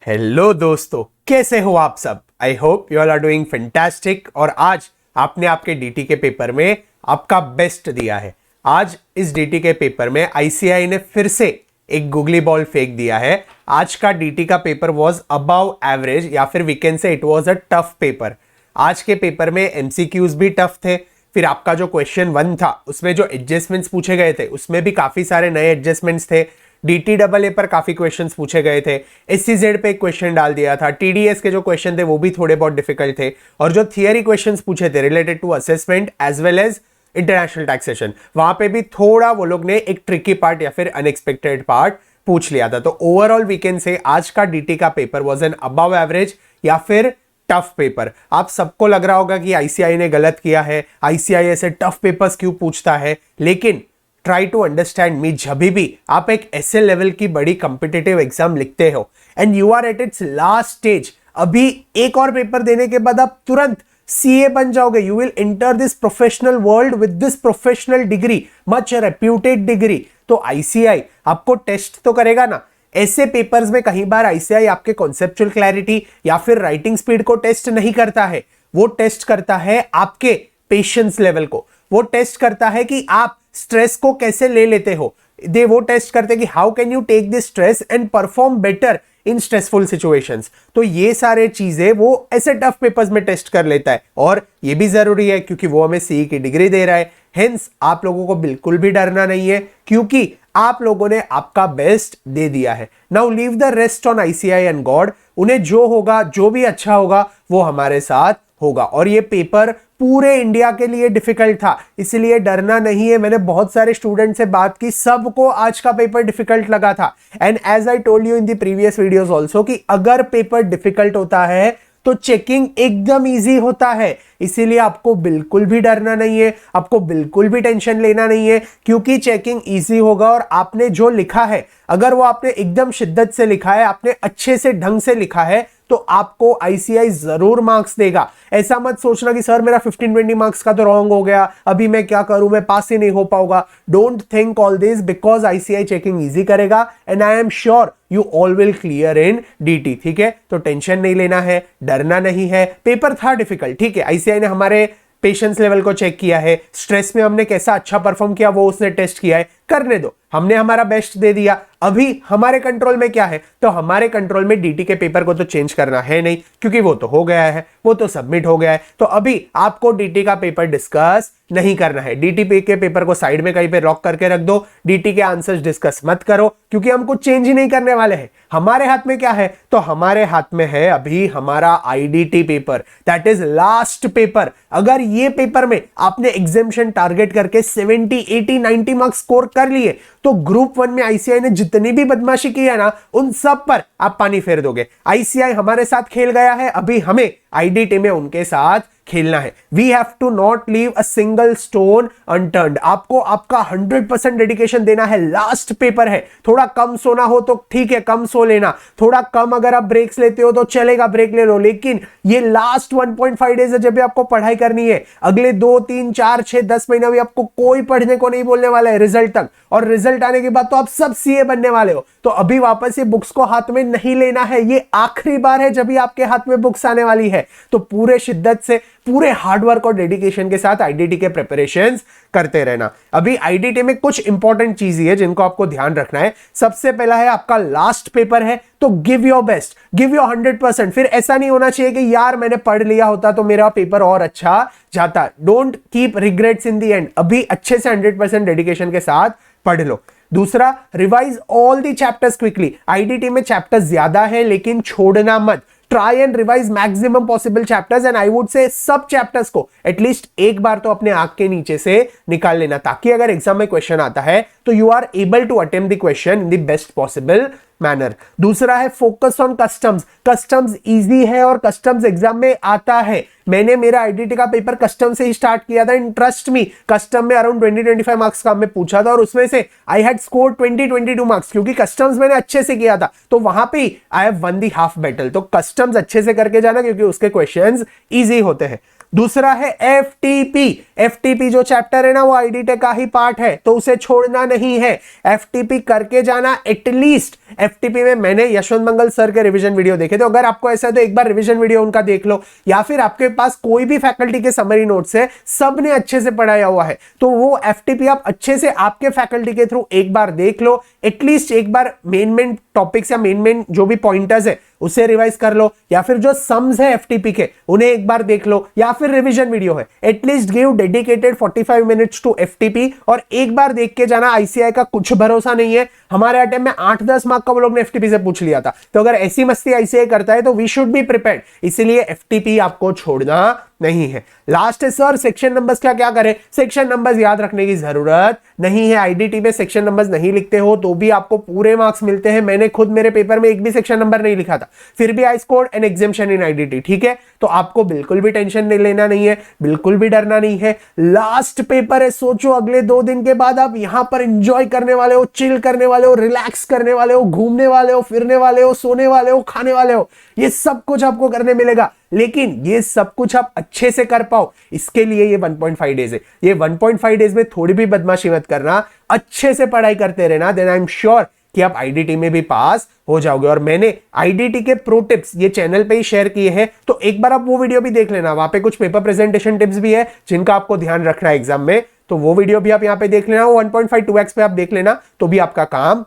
Hello दोस्तों, कैसे हो आप सब। I hope you all are doing fantastic. और आज आपने आपके डीटी के पेपर में आपका बेस्ट दिया है। आज इस डीटी के पेपर में आईसीआई ने फिर से एक गुगली बॉल फेंक दिया है। आज का डीटी का पेपर वॉज अबव एवरेज, या फिर we can say it was a tough paper. आज के पेपर में एमसीक्यूज भी टफ थे। फिर आपका जो क्वेश्चन 1 था उसमें जो एडजस्टमेंट्स पूछे गए थे उसमें भी काफी सारे नए एडजस्टमेंट्स थे। DTAA पर काफी क्वेश्चंस पूछे गए थे। SCZ पे एक क्वेश्चन डाल दिया था। TDS के जो क्वेश्चन थे वो भी थोड़े बहुत डिफिकल्ट थे। और जो थियरी क्वेश्चंस पूछे थे related to assessment as well as international taxation, वहां पे भी थोड़ा वो लोग ने एक ट्रिकी पार्ट या फिर अनएक्सपेक्टेड पार्ट पूछ लिया था। तो ओवरऑल वी कैन से आज का डीटी का paper was an above average या फिर टफ पेपर। आप सबको लग रहा होगा कि आईसीआई ने गलत किया है, आईसीआई ऐसे टफ पेपर्स क्यों पूछता है, लेकिन ट्राई टू अंडरस्टैंड मी। जब भी आप एक ऐसे लेवल की बड़ी कॉम्पिटिटिव एग्जाम लिखते हो and you are at its last stage, अभी एक और पेपर देने के बाद आप तुरंत सीए बन जाओगे। You will enter this professional world with this professional degree, much reputed degree. तो आईसीआई आपको टेस्ट तो करेगा ना। ऐसे पेपर्स में कई बार आईसीआई आपके कॉन्सेप्चुअल क्लैरिटी या फिर राइटिंग स्पीड को टेस्ट नहीं करता है, वो टेस्ट करता है आपके पेशेंस लेवल को। वो टेस्ट करता है कि आप स्ट्रेस को कैसे ले लेते हो। वो टेस्ट करते हैं कि how can you take this stress and perform better in stressful situations. तो ये सारे चीजें वो ऐसे टफ पेपर्स में टेस्ट कर लेता है, और ये भी जरूरी है क्योंकि वो हमें सीई की डिग्री दे रहा है। हेंस आप लोगों को बिल्कुल भी डरना नहीं है, क्योंकि आप लोगों ने आपका बेस्ट दे दिया है। Now leave the rest on ICI and God. उन्हें जो होगा, जो भी अच्छा होगा वो हमारे साथ होगा। और ये पेपर पूरे इंडिया के लिए डिफिकल्ट था, इसलिए डरना नहीं है। मैंने बहुत सारे स्टूडेंट से बात की, सबको आज का पेपर डिफिकल्ट लगा था। And as I told you in the previous videos also कि अगर पेपर डिफिकल्ट होता है तो चेकिंग एकदम इजी होता है। इसीलिए आपको बिल्कुल भी डरना नहीं है, आपको बिल्कुल भी टेंशन लेना नहीं है, क्योंकि चेकिंग इजी होगा। और आपने जो लिखा है, अगर वो आपने एकदम शिद्दत से लिखा है, आपने अच्छे से ढंग से लिखा है, तो आपको आईसीआई जरूर मार्क्स देगा। ऐसा मत सोचना कि सर मेरा 15-20 मार्क्स का तो रॉन्ग हो गया, अभी मैं क्या करूं, मैं पास ही नहीं हो पाऊंगा। Don't think all this, because ICI checking easy करेगा and I am sure you all will clear in DT. ठीक है, तो टेंशन नहीं लेना है, डरना नहीं है। पेपर था डिफिकल्ट, ठीक है, आईसीआई ने हमारे पेशेंस लेवल को चेक किया है, स्ट्रेस में हमने कैसा अच्छा परफॉर्म किया वो उसने टेस्ट किया है। करने दो, हमने हमारा बेस्ट दे दिया। अभी हमारे कंट्रोल में क्या है, तो हमारे कंट्रोल में डीटी के पेपर को तो चेंज करना है नहीं, क्योंकि वो तो हो गया है, वो तो सबमिट हो गया है। तो अभी आपको डीटी का पेपर डिस्कस नहीं करना है। डीटी के पेपर को साइड में कहीं पे लॉक करके रख दो। डीटी के आंसर्स डिस्कस मत करो, क्योंकि हम कुछ चेंज ही नहीं करने वाले हैं। हमारे हाथ में क्या है, तो हमारे हाथ में है अभी हमारा IDT paper, that is last paper. अगर ये पेपर में आपने एग्जामिनेशन टारगेट करके 70, 80, 90 मार्क्स स्कोर कर लिए, तो ग्रुप 1 में आईसीआई ने जितनी भी बदमाशी की है ना, उन सब पर आप पानी फेर दोगे। आईसीआई हमारे साथ खेल गया है, अभी हमें आईडीटी में उनके साथ खेलना है। We have to not leave a single stone unturned. आपको आपका 100% डेडिकेशन देना है। लास्ट पेपर है, थोड़ा कम सोना हो तो ठीक है, कम सो लेना। थोड़ा कम अगर आप ब्रेक्स लेते हो तो चलेगा, ब्रेक ले लो, लेकिन ये लास्ट 1.5 डेज है जब भी आपको पढ़ाई करनी है। अगले 2, 3, 4, 6, 10 महीना भी आपको कोई पढ़ने को नहीं बोलने वाला है रिजल्ट तक। और रिजल्ट आने के बाद तो आप सब सीए बनने वाले हो। तो अभी वापस ये बुक्स को हाथ में नहीं लेना है। ये आखिरी बार है जब भी आपके हाथ में बुक्स आने वाली है। तो पूरे शिद्दत से, पूरे हार्डवर्क और डेडिकेशन के साथ आईडीटी के प्रिपरेशंस करते रहना। अभी आईडीटी में कुछ इंपॉर्टेंट चीजें हैं जिनको आपको ध्यान रखना है। सबसे पहला है, आपका लास्ट पेपर है, तो give your best, give your 100%। फिर ऐसा नहीं होना चाहिए कि यार मैंने पढ़ लिया होता तो मेरा पेपर और अच्छा जाता। Don't keep regrets in the end. अभी अच्छे से 100% डेडिकेशन के साथ पढ़ लो। दूसरा, revise all the chapters quickly. IDT में चैप्टर्स ज्यादा है, लेकिन छोड़ना मत। Try and revise maximum possible chapters, and I would say सब चैप्टर्स को एटलीस्ट एक बार तो अपने आंख के नीचे से निकाल लेना, ताकि अगर एग्जाम में क्वेश्चन आता है तो you are able to attempt the question in the best possible manner. दूसरा है, focus on customs. Customs easy है और कस्टम्स एग्जाम में आता है। मैंने मेरा आईडीटी का पेपर कस्टम से ही स्टार्ट किया था। इन ट्रस्ट मी, कस्टम में अराउंड 20-25 मार्क्स का मैं पूछा था, और उसमें से आई हैड स्कोर 20-22 मार्क्स, क्योंकि कस्टम्स मैंने अच्छे से किया था। तो वहां पे I have one the half battle. तो कस्टम्स अच्छे से करके जाना, क्योंकि उसके क्वेश्चंस इजी होते हैं। दूसरा है एफटीपी। एफटीपी जो चैप्टर है ना, वो आईडीटी का ही पार्ट है, तो उसे छोड़ना नहीं है। एफटीपी करके जाना, एटलीस्ट एफटीपी में मैंने यशवंत मंगल सर के रिवीजन वीडियो देखे थे, अगर आपको ऐसा है तो एक बार रिवीजन वीडियो उनका देख लो, या फिर आपके पास कोई भी फैकल्टी के समरी नोट्स है, सबने अच्छे से पढ़ाया हुआ है, तो वो एफटीपी आप अच्छे से आपके फैकल्टी के थ्रू एक बार देख लो, एटलीस्ट एक बार मेन टॉपिक्स या मेन जो भी पॉइंटर्स है उसे रिवाइज कर लो, या फिर जो सम्स है एफटीपी के उन्हें एक बार देख लो, या फिर रिवीजन वीडियो है, at least give dedicated 45 minutes to FTP और एक बार देख के जाना। आईसीआई का कुछ भरोसा नहीं है, हमारे अटेम्प्ट में 8-10 मार्क का वो लोग ने एफटीपी से पूछ लिया था, तो अगर ऐसी मस्ती आईसीआई करता है तो वी शुड बी प्रिपेयर्ड, इसीलिए एफटीपी आपको छोड़ना नहीं है। लास्ट है सर सेक्शन नंबर्स क्या क्या करें? सेक्शन नंबर्स याद रखने की जरूरत नहीं है, आईडीटी में सेक्शन नंबर्स नहीं लिखते हो तो भी आपको पूरे मार्क्स मिलते हैं। मैंने खुद मेरे पेपर में एक भी सेक्शन नंबर नहीं लिखा था, फिर भी I scored an exemption in IDT, ठीक है? तो आपको बिल्कुल भी टेंशन नहीं लेना नहीं है, बिल्कुल भी डरना नहीं है। लास्ट पेपर है, सोचो अगले 2 दिन के बाद आप यहां पर एंजॉय करने वाले हो, चिल करने वाले हो, रिलैक्स करने वाले हो, घूमने वाले हो, फिरने वाले हो, सोने वाले हो, खाने वाले हो, ये सब कुछ आपको करने मिलेगा। लेकिन ये सब कुछ आप अच्छे से कर पाओ, इसके लिए ये 1.5 डेज है। ये 1.5 डेज में थोड़ी भी बदमाशी मत करना, अच्छे से पढ़ाई करते रहना, देन आई एम श्योर कि आप आईडीटी में भी पास हो जाओगे। और मैंने आईडीटी के प्रो टिप्स ये चैनल पे ही शेयर किए हैं, तो एक बार आप वो वीडियो भी देख लेना, वहां पे कुछ पेपर प्रेजेंटेशन टिप्स भी है जिनका आपको ध्यान रखना है एग्जाम में, तो वो वीडियो भी आप यहां पे देख लेना, 1.5 2x पे आप देख लेना, तो भी आपका काम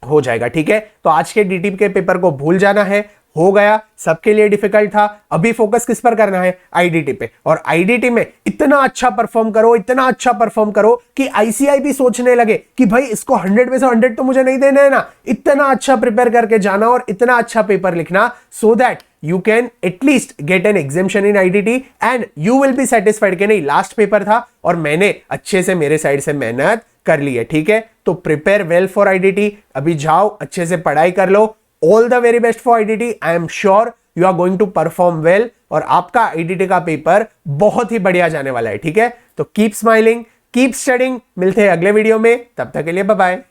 हो जाएगा, ठीक है? तो आज के डीटी के पेपर को भूल जाना है, हो गया, सबके लिए डिफिकल्ट था, अभी फोकस किस पर करना है? आईडीटी पे। और आईडीटी में इतना अच्छा परफॉर्म करो, इतना अच्छा परफॉर्म करो कि आईसीआई भी सोचने लगे कि भाई इसको 100 में से 100 तो मुझे नहीं देना है ना, इतना अच्छा प्रिपेयर करके जाना और इतना अच्छा पेपर लिखना, so that you can at least get an exemption in IDT and you will be satisfied कि नहीं लास्ट पेपर था और मैंने अच्छे से मेरे साइड से मेहनत कर ली है, ठीक है? तो प्रिपेयर वेल फॉर IDT, अभी जाओ अच्छे से पढ़ाई कर लो। All the very best for IDT, I am sure you are going to perform well और आपका IDT का पेपर बहुत ही बढ़िया जाने वाला है, ठीक है? तो कीप स्माइलिंग, कीप स्टडिंग, मिलते हैं अगले वीडियो में, तब तक के लिए बाय बाय।